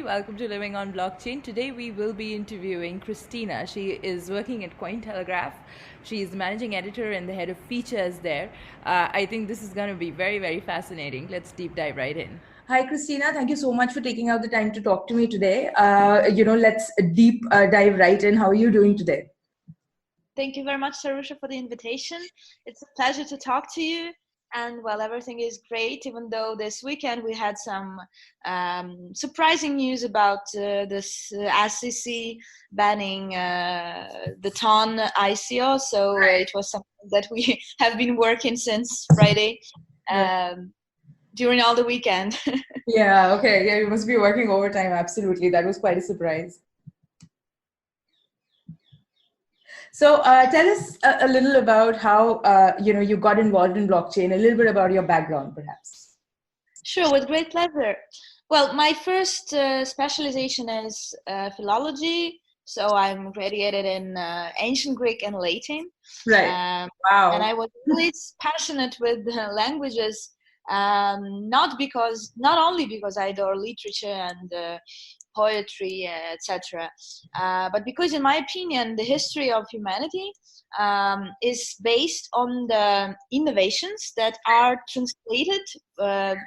Welcome to Living on Blockchain. Today we will be interviewing Kristina. She is working at Cointelegraph. She is the managing editor and the head of features there. I think this is going to be very, very fascinating. Let's deep dive right in. Hi, Kristina. Thank you so much for taking out the time to talk to me today. Let's deep dive right in. How are you doing today? Thank you very much, Sarusha, for the invitation. It's a pleasure to talk to you. And well, everything is great, even though this weekend we had some surprising news about this SEC banning the TON ICO. So it was something that we have been working since Friday during all the weekend. Yeah, okay. Yeah, you must be working overtime. Absolutely. That was quite a surprise. So tell us a little about how you got involved in blockchain, a little bit about your background, perhaps. Sure, with great pleasure. Well, my first specialization is Philology. So I'm graduated in ancient Greek and Latin. Right. Wow. And I was really passionate with languages, not only because I adore literature and poetry, etc. But because, in my opinion, the history of humanity is based on the innovations that are translated with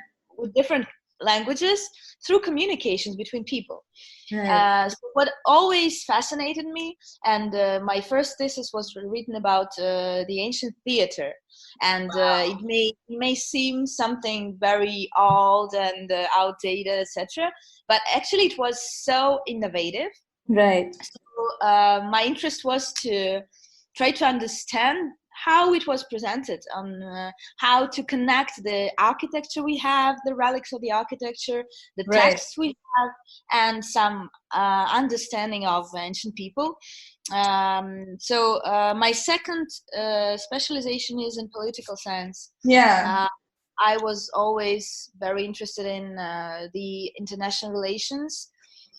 different languages through communications between people. Right. So what always fascinated me, and my first thesis was written about the ancient theater, and it may seem something very old and outdated, etc. But actually, it was so innovative. Right. So my interest was to try to understand how it was presented, on how to connect the architecture we have, the relics of the architecture, the texts we have, and some understanding of ancient people. So my second specialization is in political science. Yeah. I was always very interested in the international relations,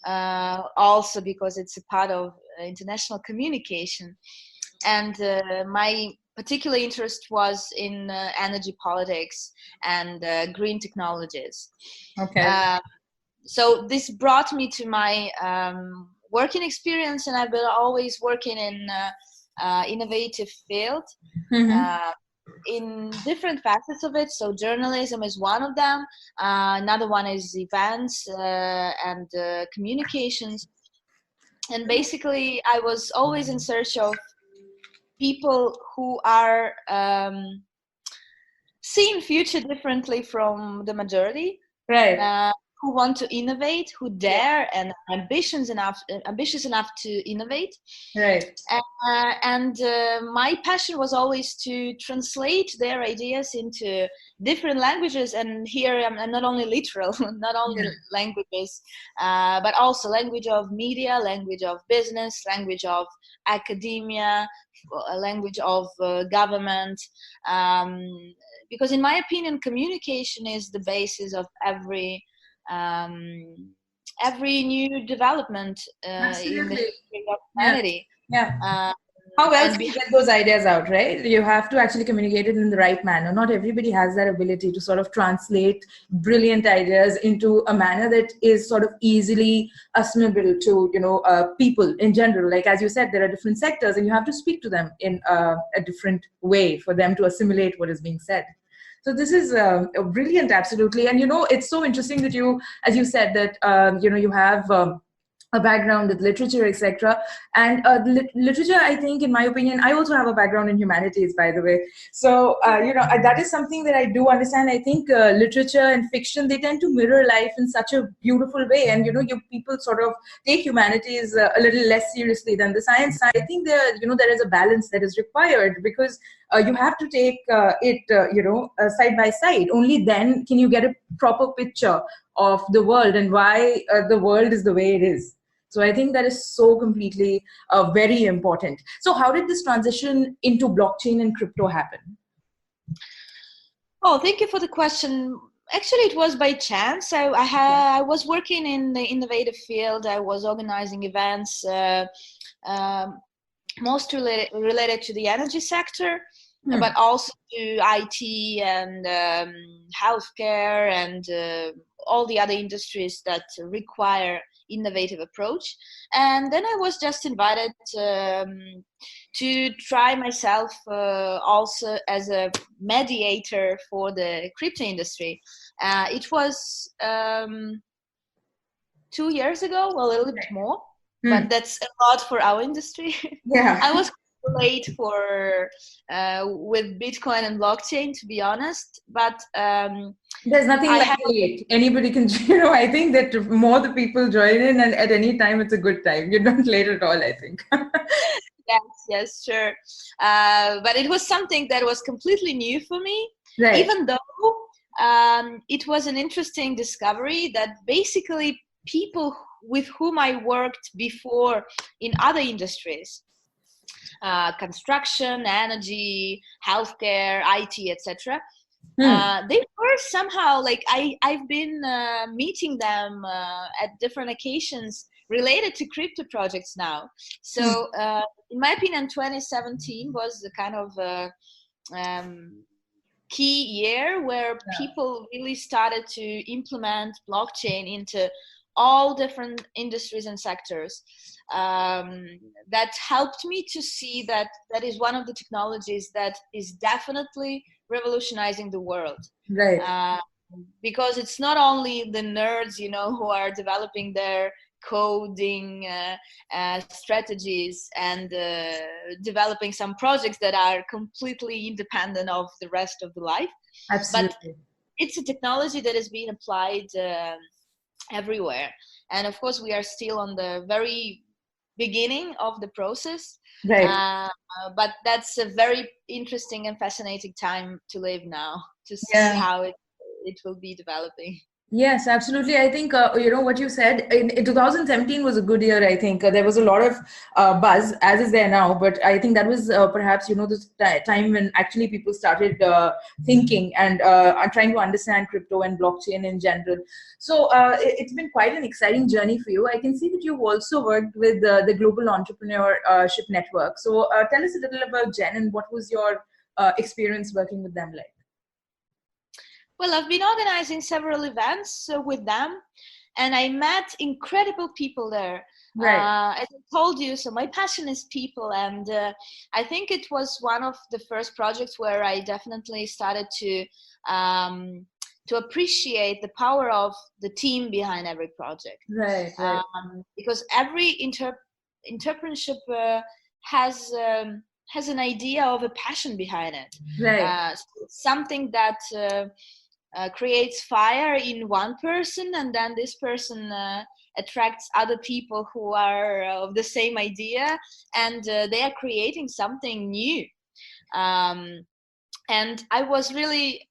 also because it's a part of international communication. And my particular interest was in energy politics and green technologies. Okay. So this brought me to my working experience, and I've been always working in innovative field. Mm-hmm. In different facets of it. So journalism is one of them. Another one is events and communications. And basically, I was always in search of people who are seeing future differently from the majority. Right. Who want to innovate, who dare and ambitious enough to innovate. Right. And my passion was always to translate their ideas into different languages. And here I'm not only literal, not only languages, but also language of media, language of business, language of academia, language of government. Because in my opinion, communication is the basis of every new development in the history of humanity. Yeah. How else do you get those ideas out, right? You have to actually communicate it in the right manner. Not everybody has that ability to sort of translate brilliant ideas into a manner that is sort of easily assimilable to, people in general. Like, as you said, there are different sectors and you have to speak to them in a different way for them to assimilate what is being said. So this is brilliant, absolutely. And, it's so interesting that you, as you said, that, you have a background with literature, etc. And literature, I think, in my opinion, I also have a background in humanities, by the way. So, that is something that I do understand. I think literature and fiction, they tend to mirror life in such a beautiful way. And, you people sort of take humanities a little less seriously than the science. I think there is a balance that is required because you have to take it, side by side. Only then can you get a proper picture of the world and why the world is the way it is. So I think that is so completely very important. So how did this transition into blockchain and crypto happen? Oh, thank you for the question. Actually, it was by chance. I was working in the innovative field. I was organizing events, most related to the energy sector. but also to IT and healthcare and all the other industries that require innovative approach. And then I was just invited to try myself also as a mediator for the crypto industry. It was 2 years ago, a little bit more, but that's a lot for our industry. Yeah. I was late for with Bitcoin and blockchain, to be honest, but there's nothing like late. Anybody can, I think that more the people join in, and at any time it's a good time. You're not late at all, I think. Yes, sure. But it was something that was completely new for me, right. Even though it was an interesting discovery that basically people with whom I worked before in other industries, construction, energy, healthcare, IT, etc. They were somehow like I've been meeting them at different occasions related to crypto projects now. So in my opinion, 2017 was the kind of key year where people really started to implement blockchain into all different industries and sectors. That helped me to see that is one of the technologies that is definitely revolutionizing the world. Right. Because it's not only the nerds, who are developing their coding strategies and developing some projects that are completely independent of the rest of the life. Absolutely. But it's a technology that is being applied everywhere. And of course, we are still on the very beginning of the process. Right. But that's a very interesting and fascinating time to live now, to see how it will be developing. Yes, absolutely. I think, what you said in 2017 was a good year. I think there was a lot of buzz, as is there now. But I think that was perhaps, the time when actually people started thinking and trying to understand crypto and blockchain in general. So it's been quite an exciting journey for you. I can see that you've also worked with the Global Entrepreneurship Network. So tell us a little about Jen and what was your experience working with them like? Well, I've been organizing several events with them, and I met incredible people there. Right. As I told you, so my passion is people, and I think it was one of the first projects where I definitely started to appreciate the power of the team behind every project. Right. Because every entrepreneurship has an idea of a passion behind it. Right. Something that creates fire in one person, and then this person attracts other people who are of the same idea, and they are creating something new. And I was really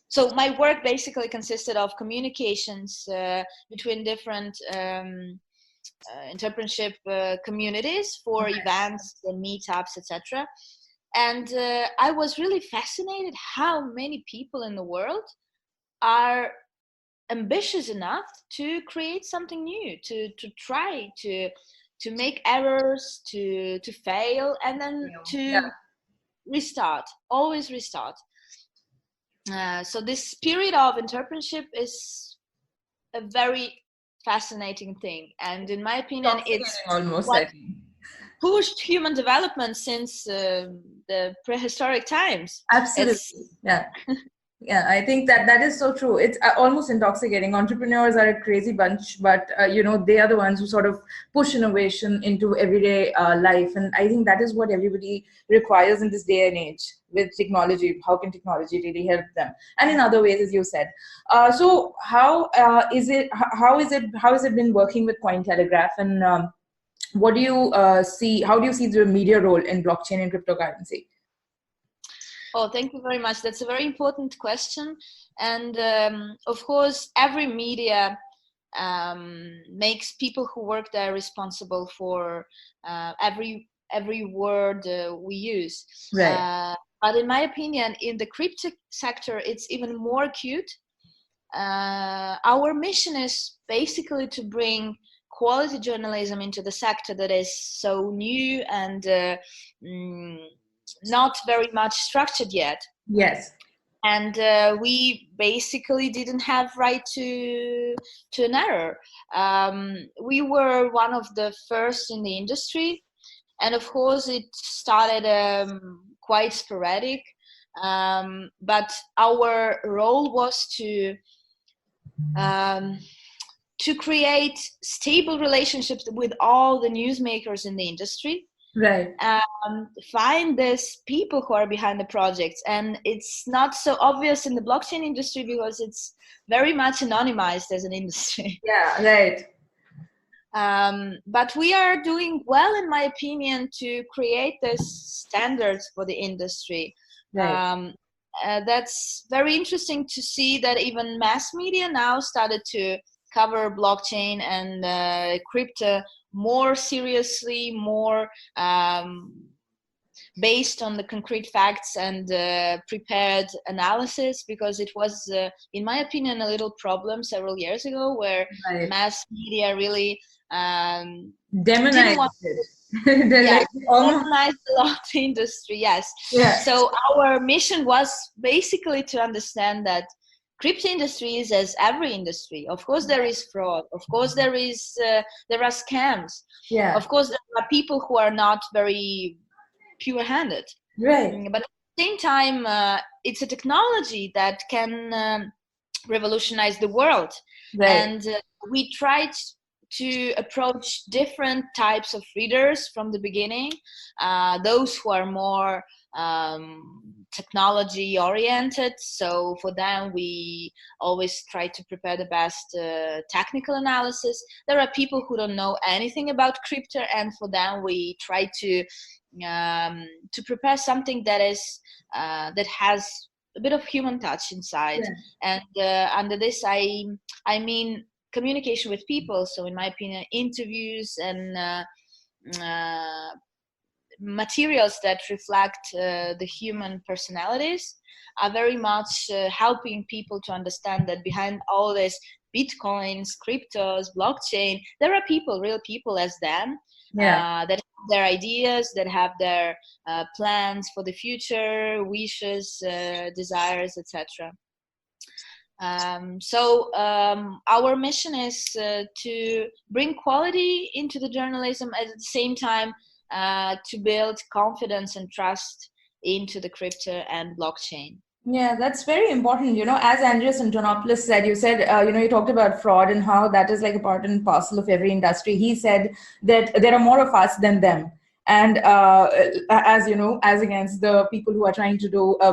so my work basically consisted of communications between different entrepreneurship communities for events and meetups, etc. And I was really fascinated how many people in the world are ambitious enough to create something new, to try to make errors, to fail, and then to restart, always restart. So this spirit of entrepreneurship is a very fascinating thing, and in my opinion, it's almost what pushed human development since the prehistoric times. Absolutely. Yeah, I think that is so true. It's almost intoxicating. Entrepreneurs are a crazy bunch, but they are the ones who sort of push innovation into everyday life, and I think that is what everybody requires in this day and age with technology. How can technology really help them? And in other ways, as you said. So how is it? How has it been working with Cointelegraph? And what do you see? How do you see the media role in blockchain and cryptocurrency? Oh, thank you very much. That's a very important question. And of course, every media makes people who work there responsible for every word we use. Right. But in my opinion, in the crypto sector, it's even more acute. Our mission is basically to bring quality journalism into the sector that is so new and not very much structured yet. Yes. And we basically didn't have right to an error. We were one of the first in the industry, and of course it started quite sporadic, but our role was to create stable relationships with all the newsmakers in the industry. Right. Find these people who are behind the projects. And it's not so obvious in the blockchain industry because it's very much anonymized as an industry. Yeah, right. But we are doing well, in my opinion, to create these standards for the industry. Right. That's very interesting to see that even mass media now started to cover blockchain and crypto more seriously, more based on the concrete facts and prepared analysis, because it was, in my opinion, a little problem several years ago where mass media really demonized it. Demonized a lot the industry, yes. Yeah. So our mission was basically to understand that crypto industry is as every industry. Of course, there is fraud. Of course, there are scams. Yeah. Of course, there are people who are not very pure-handed. Right. But at the same time, it's a technology that can revolutionize the world. Right. And we tried to approach different types of readers from the beginning. Those who are more technology oriented, so for them we always try to prepare the best technical analysis. There are people who don't know anything about crypto, and for them we try to prepare something that is that has a bit of human touch inside. Yeah. And under this I mean communication with people. So in my opinion, interviews and materials that reflect the human personalities are very much helping people to understand that behind all this bitcoins, cryptos, blockchain, there are people, real people as them. Yeah. That have their ideas, that have their plans for the future, wishes, desires, etc. So our mission is to bring quality into the journalism, at the same time to build confidence and trust into the crypto and blockchain. Yeah, that's very important. As Andreas Antonopoulos said, you talked about fraud and how that is like a part and parcel of every industry. He said that there are more of us than them. And as against the people who are trying to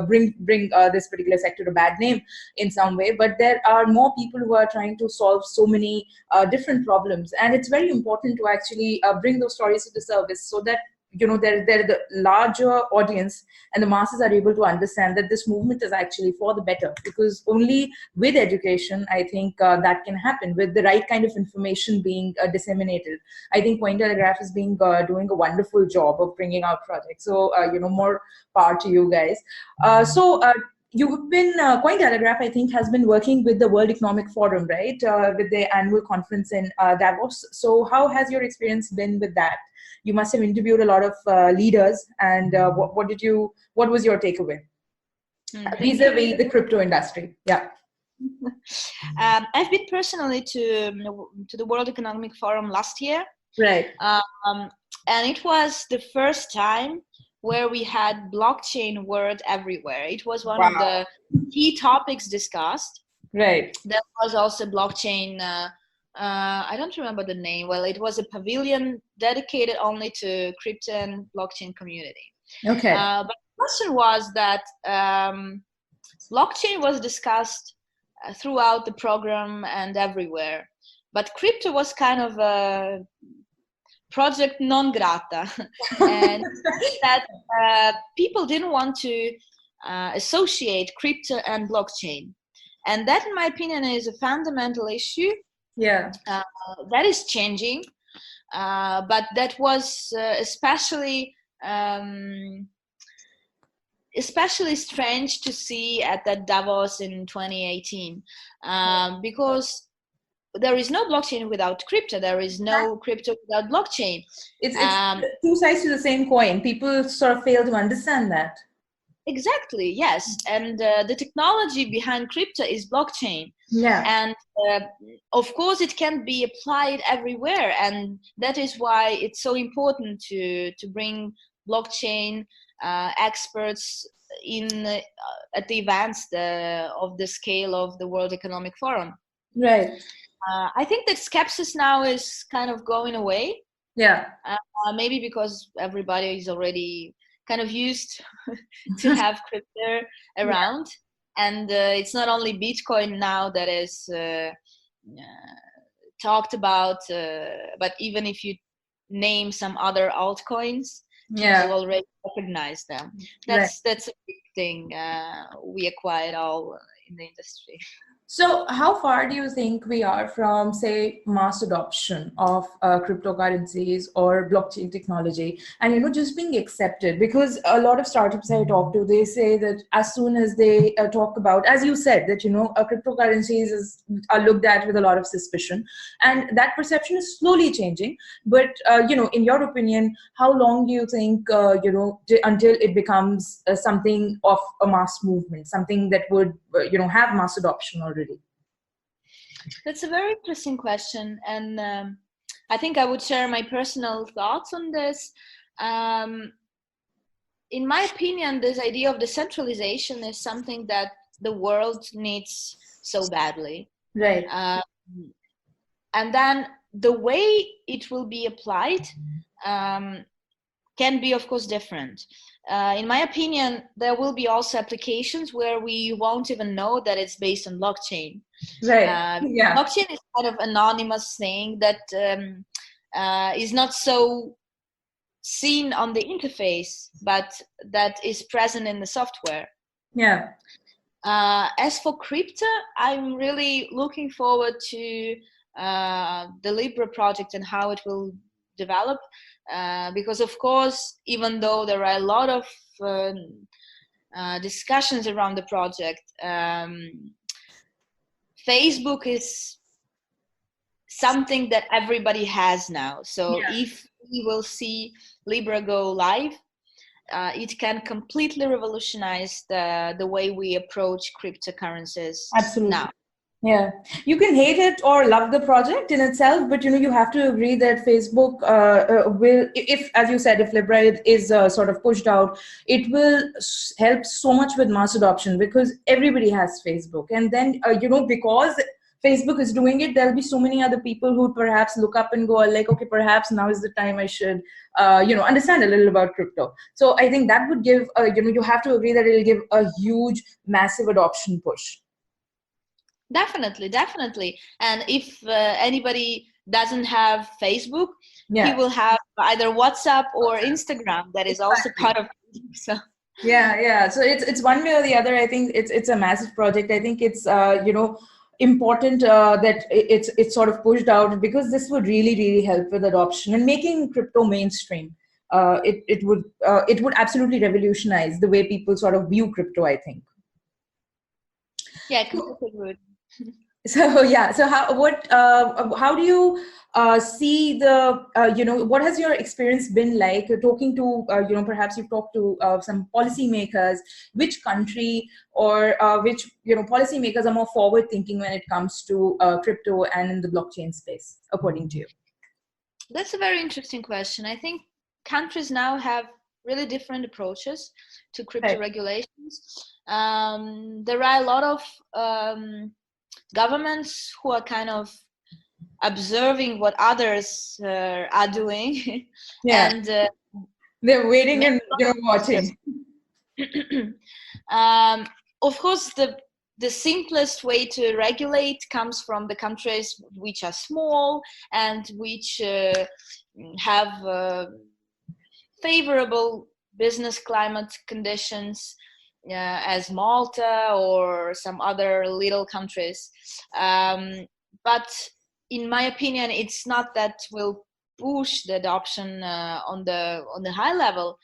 bring this particular sector a bad name in some way, but there are more people who are trying to solve so many different problems, and it's very important to actually bring those stories to the surface so that they're the larger audience and the masses are able to understand that this movement is actually for the better, because only with education, I think that can happen, with the right kind of information being disseminated. I think Cointelegraph is doing a wonderful job of bringing out projects. So, more power to you guys. You've been, Cointelegraph, I think, has been working with the World Economic Forum, right? With the annual conference in Davos. So how has your experience been with that? You must have interviewed a lot of leaders, and what was your takeaway vis-a-vis the crypto industry? Yeah. I've been personally to the World Economic Forum last year. Right. And it was the first time where we had blockchain word everywhere. It was one of the key topics discussed. Right. There was also blockchain, I don't remember the name. Well, it was a pavilion dedicated only to crypto and blockchain community. Okay. But the question was that blockchain was discussed throughout the program and everywhere, but crypto was kind of a project non grata, and that people didn't want to associate crypto and blockchain. And that, in my opinion, is a fundamental issue. Yeah. That is changing, but that was especially strange to see at that Davos in 2018, because there is no blockchain without crypto. There is no crypto without blockchain. It's two sides to the same coin. People sort of fail to understand that. Exactly, yes. And the technology behind crypto is blockchain. Yeah. And of course, it can be applied everywhere. And that is why it's so important to bring blockchain experts in at the events of the scale of the World Economic Forum. Right. I think that skepsis now is kind of going away. Yeah. Maybe because everybody is already kind of used to have crypto around. Yeah. And it's not only Bitcoin now that is talked about, but even if you name some other altcoins, people already recognize them. That's a big thing we acquired all in the industry. So how far do you think we are from, say, mass adoption of cryptocurrencies or blockchain technology and, just being accepted? Because a lot of startups I talk to, they say that as soon as they talk about, as you said, that, cryptocurrencies are looked at with a lot of suspicion. And that perception is slowly changing. But, in your opinion, how long do you think, until it becomes something of a mass movement, something that would, have mass adoption already? That's a very interesting question, and I think I would share my personal thoughts on this. In my opinion, this idea of decentralization is something that the world needs so badly. Right. And then the way it will be applied can be, of course, different. In my opinion, there will be also applications where we won't even know that it's based on blockchain. Right. Blockchain is kind of anonymous thing that is not so seen on the interface, but that is present in the software. Yeah. As for crypto, I'm really looking forward to the Libra project and how it will develop. Because of course, even though there are a lot of discussions around the project, Facebook is something that everybody has now. So if we will see Libra go live, it can completely revolutionize the way we approach cryptocurrencies. Absolutely. Now. Yeah, you can hate it or love the project in itself, but you have to agree that Facebook will, if, as you said, if Libra is sort of pushed out, it will help so much with mass adoption because everybody has Facebook, and then because Facebook is doing it, there'll be so many other people who perhaps look up and go like, okay, perhaps now is the time I should, understand a little about crypto. So I think that would give, you have to agree that it'll give a huge, massive adoption push. Definitely. And if anybody doesn't have Facebook, he will have either WhatsApp or Instagram. That is also part of it. So. Yeah. So it's one way or the other. I think it's a massive project. I think it's important that it's sort of pushed out because this would really help with adoption and making crypto mainstream. It would absolutely revolutionize the way people sort of view crypto, I think. Yeah, completely would. So how do you see the what has your experience been like talking to perhaps you've talked to some policymakers, which country or which policymakers are more forward thinking when it comes to crypto and in the blockchain space, according to you? That's a very interesting question. I think countries now have really different approaches to crypto regulations. There are a lot of governments who are kind of observing what others are doing, and they're waiting and watching. Of course, the simplest way to regulate comes from the countries which are small and which have favorable business climate conditions, as Malta or some other little countries. But in my opinion, it's not that will push the adoption on the high level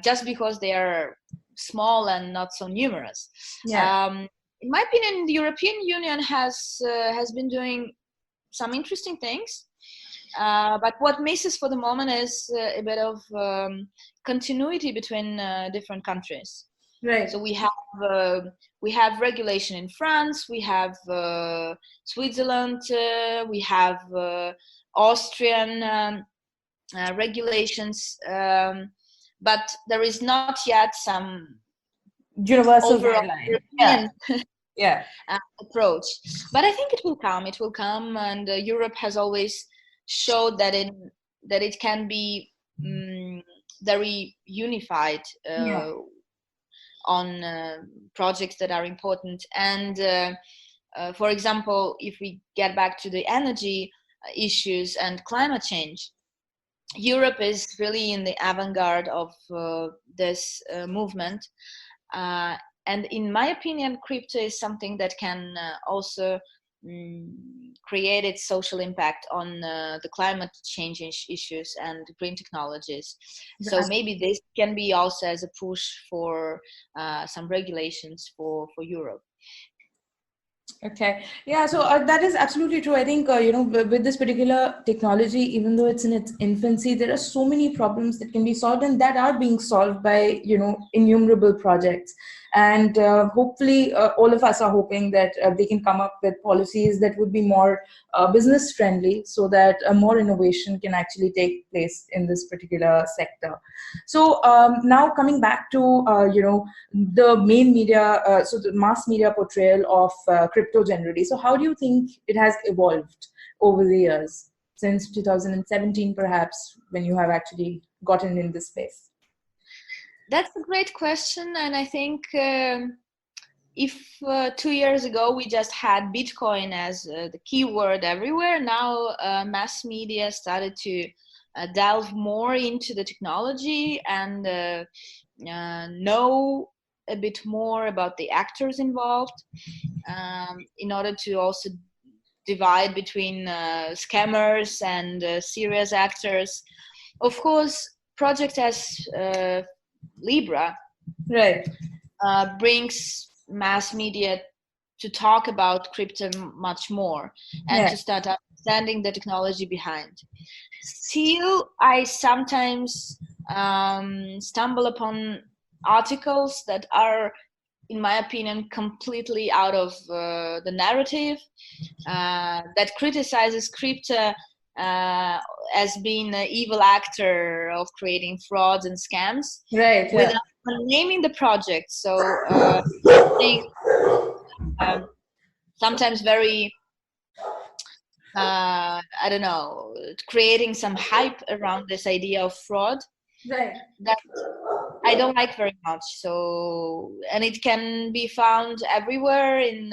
just because they are small and not so numerous. In my opinion, the European Union has been doing some interesting things. But what misses for the moment is a bit of continuity between different countries. Right. So we have regulation in France, we have Switzerland, we have Austrian regulations, but there is not yet some universal overall guideline. European approach. But I think it will come. It will come, and Europe has always showed that it can be very unified on projects that are important. And for example, if we get back to the energy issues and climate change, Europe is really in the avant-garde of this movement. And in my opinion, crypto is something that can also create its social impact on the climate change issues and green technologies. So maybe this can be also as a push for some regulations for Europe. Okay. Yeah. So that is absolutely true. I think, with this particular technology, even though it's in its infancy, there are so many problems that can be solved and that are being solved by, innumerable projects. And hopefully all of us are hoping that they can come up with policies that would be more business friendly so that more innovation can actually take place in this particular sector. So now coming back to, the main media, so the mass media portrayal of crypto generally. So how do you think it has evolved over the years since 2017, perhaps, when you have actually gotten in this space? That's a great question. And I think if 2 years ago we just had Bitcoin as the keyword everywhere, now mass media started to delve more into the technology and know a bit more about the actors involved, in order to also divide between scammers and serious actors. Of course, projects as Libra brings mass media to talk about crypto much more and to start understanding the technology behind. Still, I sometimes stumble upon articles that are, in my opinion, completely out of the narrative, that criticizes crypto as being an evil actor of creating frauds and scams, without naming the project. So sometimes very I don't know, creating some hype around this idea of fraud that I don't like very much. So, and it can be found everywhere in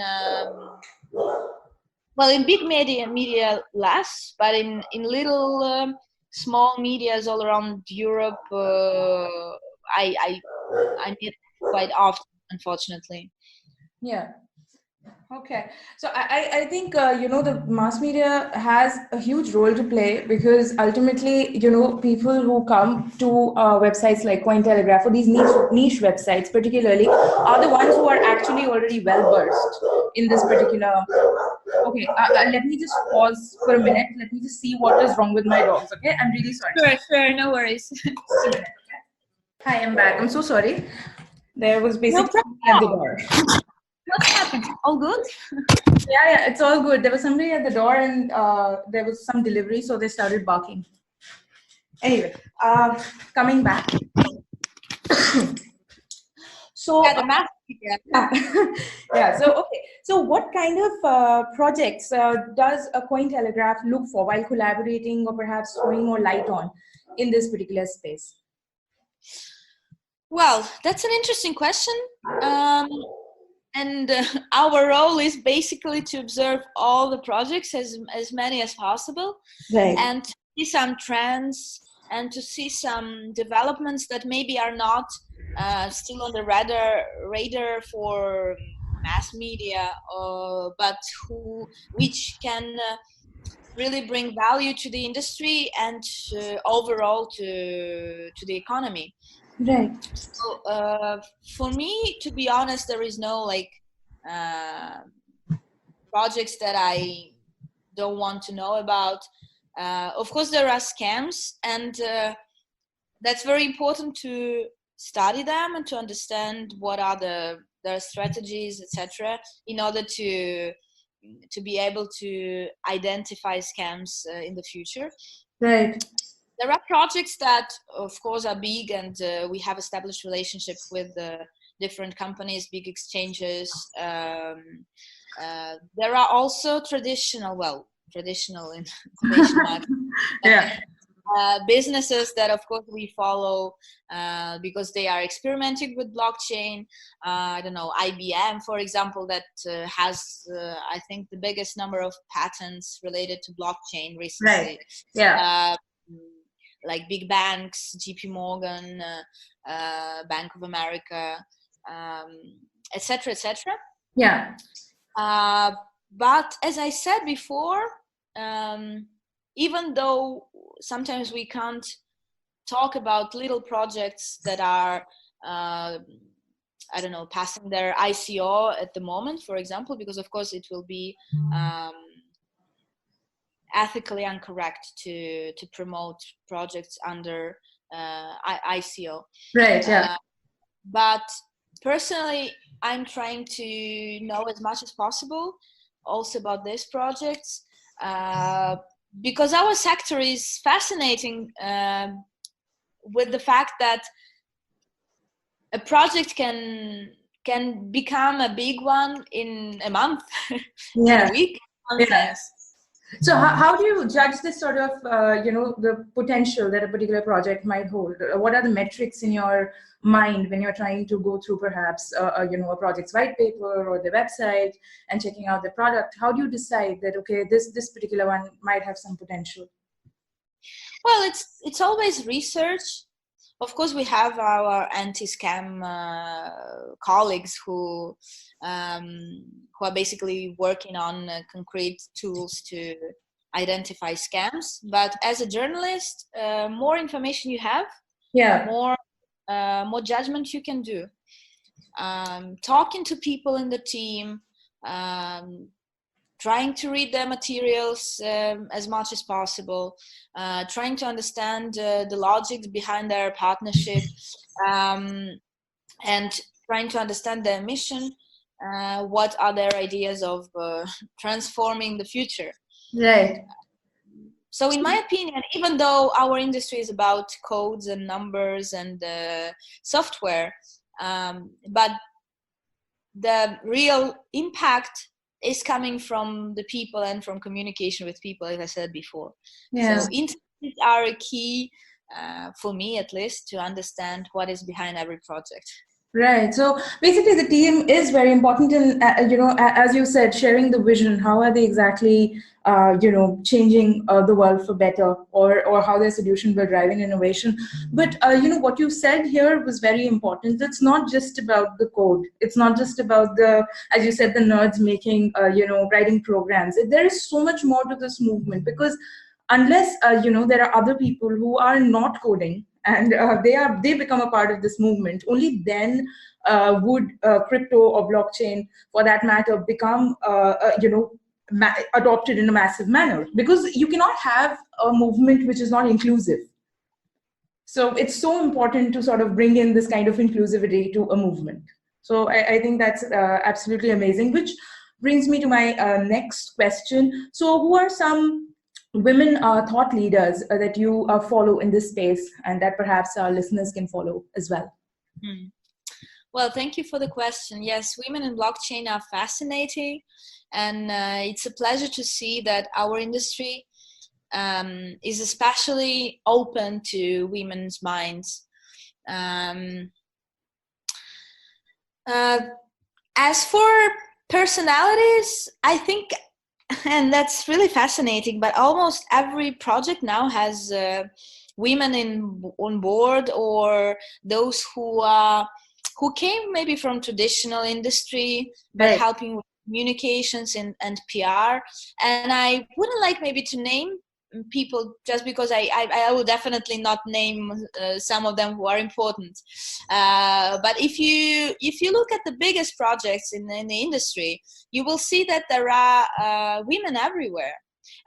in big media less, but in little small medias all around Europe, I meet it quite often, unfortunately. Yeah. Okay. So I think, the mass media has a huge role to play because ultimately, people who come to websites like Cointelegraph or these niche websites particularly are the ones who are actually already well versed in this particular. Okay. Let me just pause for a minute. Let me just see what is wrong with my dogs. Okay. I'm really sorry. Sure. No worries. Just a minute. Okay. Hi, I'm back. I'm so sorry. There was basically at the door. What happened? All good? Yeah, it's all good. There was somebody at the door and there was some delivery, so they started barking. Anyway, coming back. So the math. So okay. So what kind of projects does a Cointelegraph look for while collaborating or perhaps throwing more light on in this particular space? Well, that's an interesting question. And our role is basically to observe all the projects, as many as possible, and to see some trends and to see some developments that maybe are not still on the radar for mass media, but which can really bring value to the industry and overall to the economy. Right. So for me, to be honest, there is no projects that I don't want to know about. Of course, there are scams, and that's very important to study them and to understand what are their strategies, etc., in order to be able to identify scams in the future. Right. There are projects that, of course, are big, and we have established relationships with different companies, big exchanges. There are also traditional in quotation marks, businesses that, of course, we follow because they are experimenting with blockchain. I don't know, IBM, for example, that has, I think, the biggest number of patents related to blockchain recently. Right. Yeah. Like big banks, JP Morgan, Bank of America, etc., etc. Yeah. But as I said before, even though sometimes we can't talk about little projects that are, I don't know, passing their ICO at the moment, for example, because of course it will be ethically incorrect to promote projects under ICO. Right, yeah. But personally, I'm trying to know as much as possible also about these projects, because our sector is fascinating with the fact that a project can become a big one in a month, in a week, sometimes. So how do you judge this sort of, the potential that a particular project might hold? What are the metrics in your mind when you're trying to go through perhaps, a project's white paper or the website and checking out the product? How do you decide that, okay, this particular one might have some potential? Well, it's always research. Of course, we have our anti-scam colleagues who are basically working on concrete tools to identify scams. But as a journalist, more information you have, more judgment you can do. Talking to people in the team, trying to read their materials as much as possible, trying to understand the logic behind their partnership, and trying to understand their mission. What are their ideas of transforming the future? Right. So in my opinion, even though our industry is about codes and numbers and software, but the real impact is coming from the people and from communication with people, as I said before. Yeah. So interviews are a key, for me at least, to understand what is behind every project. Right. So basically the team is very important in, as you said, sharing the vision. How are they exactly, changing the world for better, or how their solution will drive in innovation. But, what you said here was very important. It's not just about the code. It's not just about the, as you said, the nerds making, writing programs. There is so much more to this movement, because unless, there are other people who are not coding, and they become a part of this movement, only then would crypto or blockchain, for that matter, become adopted in a massive manner, because you cannot have a movement which is not inclusive. So it's so important to sort of bring in this kind of inclusivity to a movement. So I think that's absolutely amazing, which brings me to my next question. So who are some women thought leaders that you follow in this space, and that perhaps our listeners can follow as well? Well, thank you for the question. Yes, women in blockchain are fascinating, and it's a pleasure to see that our industry is especially open to women's minds. As for personalities, I think, and that's really fascinating, but almost every project now has women on board, or those who came maybe from traditional industry, but helping with communications and PR. And I wouldn't like maybe to name people, just because I will definitely not name some of them who are important. But if you look at the biggest projects in the industry, you will see that there are women everywhere.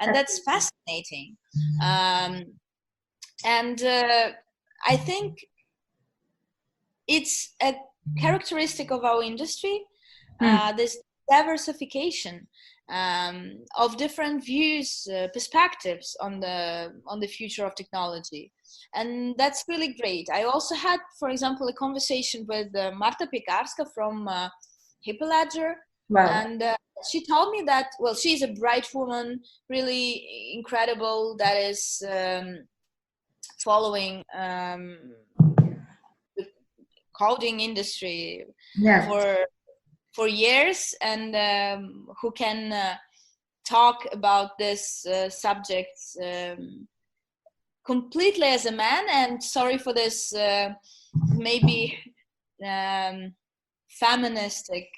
and that's fascinating. And I think it's a characteristic of our industry, this diversification of different views, perspectives on the future of technology, and that's really great. I also had, for example, a conversation with Marta Piekarska from Philology. Wow. And she told me that, well, she's a bright woman, really incredible, that is following the coding industry for years, and who can talk about this subjects completely as a man. And sorry for this maybe feministic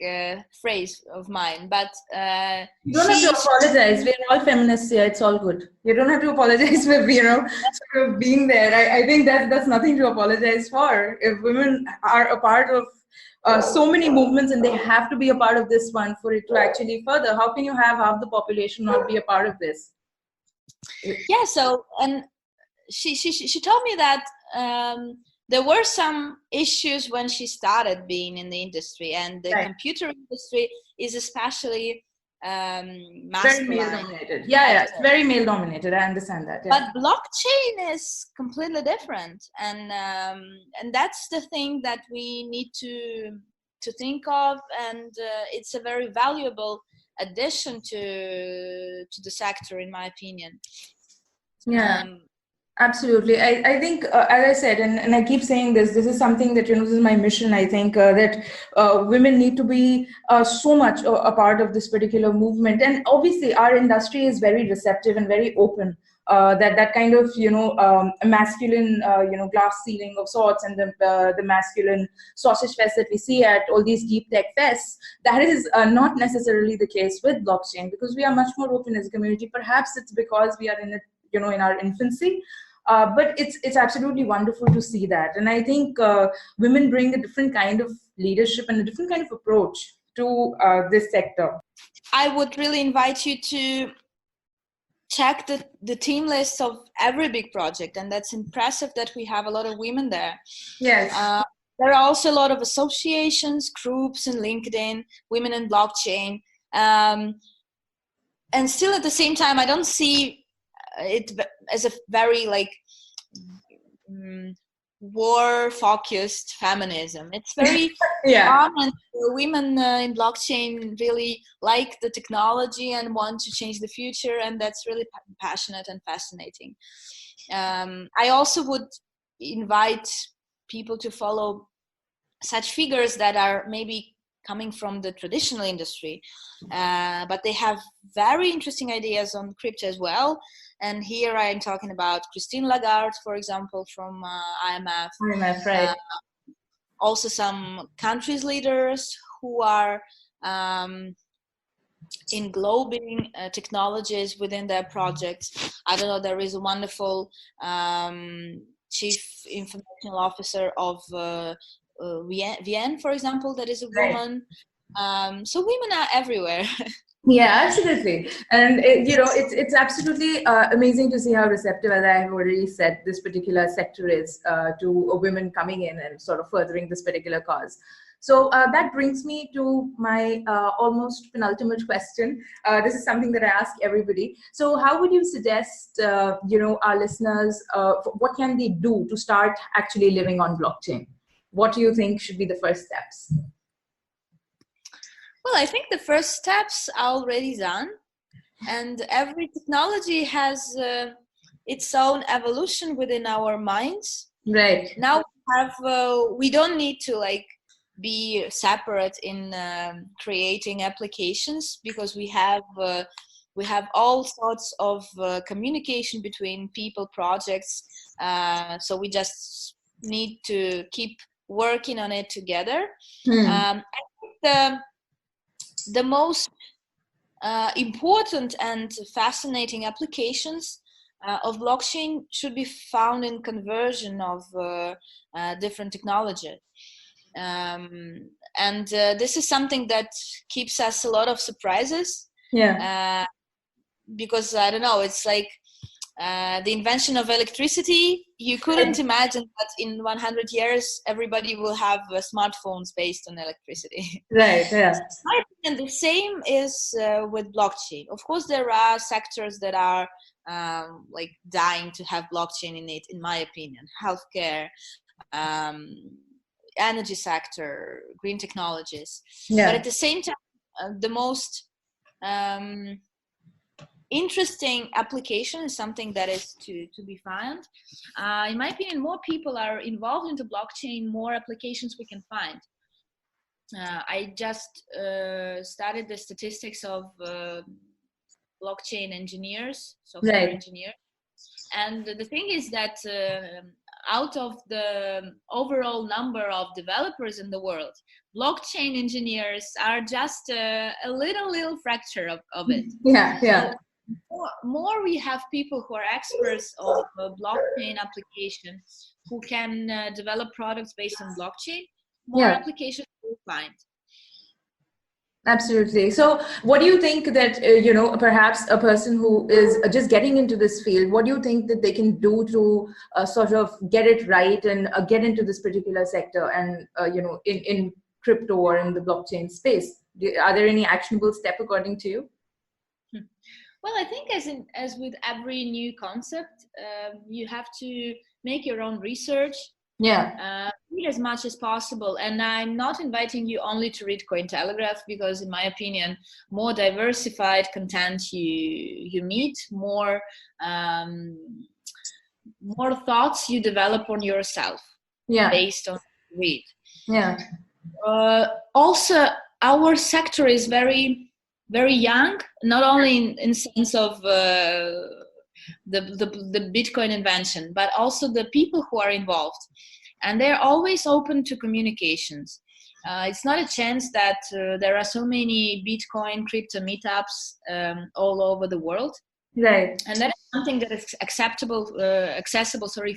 phrase of mine, but you don't have to apologize. We're all feminists here. It's all good. You don't have to apologize for sort of being there. I think that's nothing to apologize for. If women are a part of so many movements, and they have to be a part of this one for it to actually further, how can you have half the population not be a part of this? Yeah. So, and she told me that there were some issues when she started being in the industry, and the computer industry is especially masculine. Very male dominated. Yeah, it's very male dominated. I understand that. Yeah. But blockchain is completely different, and that's the thing that we need to think of, and it's a very valuable addition to the sector, in my opinion. Yeah. Absolutely. I think, as I said, and I keep saying this is something that, this is my mission. I think that women need to be so much a part of this particular movement. And obviously, our industry is very receptive and very open. That kind of, masculine, glass ceiling of sorts, and the masculine sausage fest that we see at all these deep tech fests, that is not necessarily the case with blockchain, because we are much more open as a community. Perhaps it's because we are in it, in our infancy. But it's absolutely wonderful to see that. And I think women bring a different kind of leadership and a different kind of approach to this sector. I would really invite you to check the team list of every big project, and that's impressive that we have a lot of women there. Yes. There are also a lot of associations, groups in LinkedIn, Women in Blockchain. And still at the same time, I don't see it as a very war-focused feminism. It's very fun, and women in blockchain really like the technology and want to change the future, and that's really passionate and fascinating. I also would invite people to follow such figures that are maybe coming from the traditional industry, but they have very interesting ideas on crypto as well. And here I am talking about Christine Lagarde, for example, from IMF. IMF, right. Also some countries leaders who are englobing technologies within their projects. I don't know, there is a wonderful chief information officer of Vienna, for example, that is a woman. So women are everywhere. Yeah, absolutely. And it's absolutely amazing to see how receptive, as I have already said, this particular sector is to women coming in and sort of furthering this particular cause. So that brings me to my almost penultimate question. This is something that I ask everybody. So how would you suggest, our listeners, what can they do to start actually living on blockchain? What do you think should be the first steps? Well, I think the first steps are already done, and every technology has its own evolution within our minds. Right. Now we don't need to be separate in creating applications, because we have all sorts of communication between people, projects. So we just need to keep working on it together. I think the most important and fascinating applications of blockchain should be found in conversion of different technology. This is something that keeps us a lot of surprises. Yeah. because I don't know, it's like the invention of electricity. You couldn't imagine that in 100 years everybody will have smartphones based on electricity. Right. Yeah. And the same is with blockchain. Of course, there are sectors that are like dying to have blockchain in it, in my opinion. Healthcare, energy sector, green technologies. Yeah. But at the same time, the most interesting application is something that is to be found. In my opinion, more people are involved into blockchain, more applications we can find. I just studied the statistics of blockchain engineers, software engineers. And the thing is that out of the overall number of developers in the world, blockchain engineers are just a little fracture of it. Yeah, yeah. So more we have people who are experts of blockchain application, who can develop products based on blockchain, more applications we'll find. Absolutely. So what do you think that, perhaps a person who is just getting into this field, what do you think that they can do to sort of get it right and get into this particular sector and, in crypto or in the blockchain space? Are there any actionable steps according to you? Well, I think as with every new concept, you have to make your own research. Yeah. Read as much as possible. And I'm not inviting you only to read Cointelegraph, because in my opinion, more diversified content you meet, more thoughts you develop on yourself. Yeah. Based on read. Yeah. Also, our sector is very, very young, not only in sense of the Bitcoin invention, but also the people who are involved, and they're always open to communications. It's not a chance that there are so many Bitcoin crypto meetups all over the world, right? And that is something that is accessible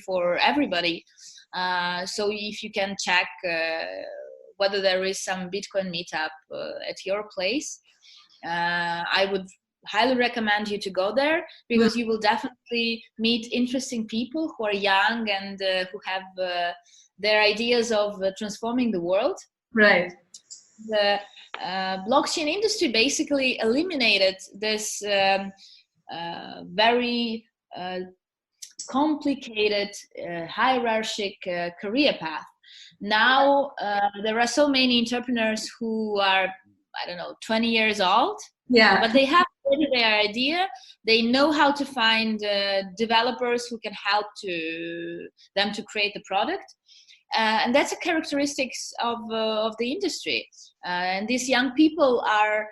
for everybody. So if you can check whether there is some Bitcoin meetup at your place, I would highly recommend you to go there, because you will definitely meet interesting people who are young and who have their ideas of transforming the world. Right. The blockchain industry basically eliminated this very complicated hierarchic career path. Now there are so many entrepreneurs who are, 20 years old, but they have their idea. They know how to find developers who can help them to create the product, and that's a characteristics of the industry. And these young people are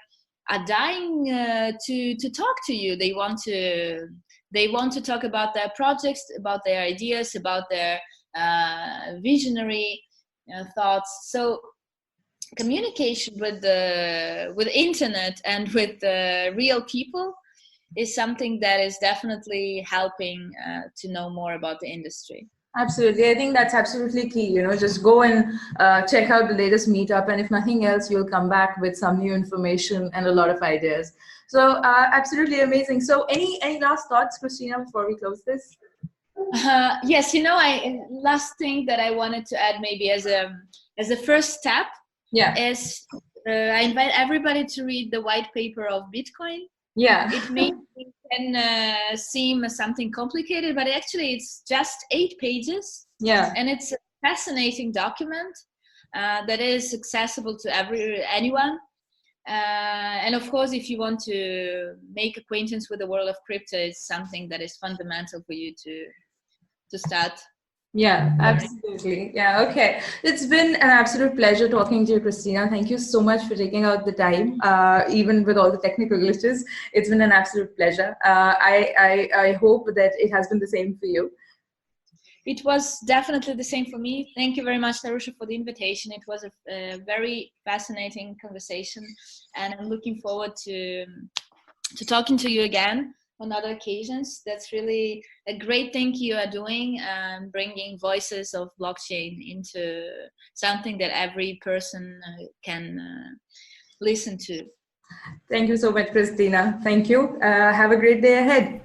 dying to talk to you. They want to talk about their projects, about their ideas, about their visionary thoughts. So communication with internet and with real people is something that is definitely helping to know more about the industry. Absolutely. I think that's absolutely key. Just go and check out the latest meetup, and if nothing else, you'll come back with some new information and a lot of ideas. So absolutely amazing. So any last thoughts, Kristina, before we close this? Yes, last thing that I wanted to add, maybe as a first step, is I invite everybody to read the white paper of Bitcoin. Yeah. It can seem something complicated, but actually it's just 8 pages. Yeah. And it's a fascinating document that is accessible to anyone. And of course, if you want to make acquaintance with the world of crypto, it's something that is fundamental for you to start. Yeah, absolutely. Yeah, okay. It's been an absolute pleasure talking to you, Kristina. Thank you so much for taking out the time, even with all the technical glitches. It's been an absolute pleasure. I hope that it has been the same for you. It was definitely the same for me. Thank you very much, Tarusha, for the invitation. It was a very fascinating conversation, and I'm looking forward to talking to you again on other occasions. That's really a great thing you are doing, bringing voices of blockchain into something that every person can listen to. Thank you so much, Kristina. Thank you. Have a great day ahead.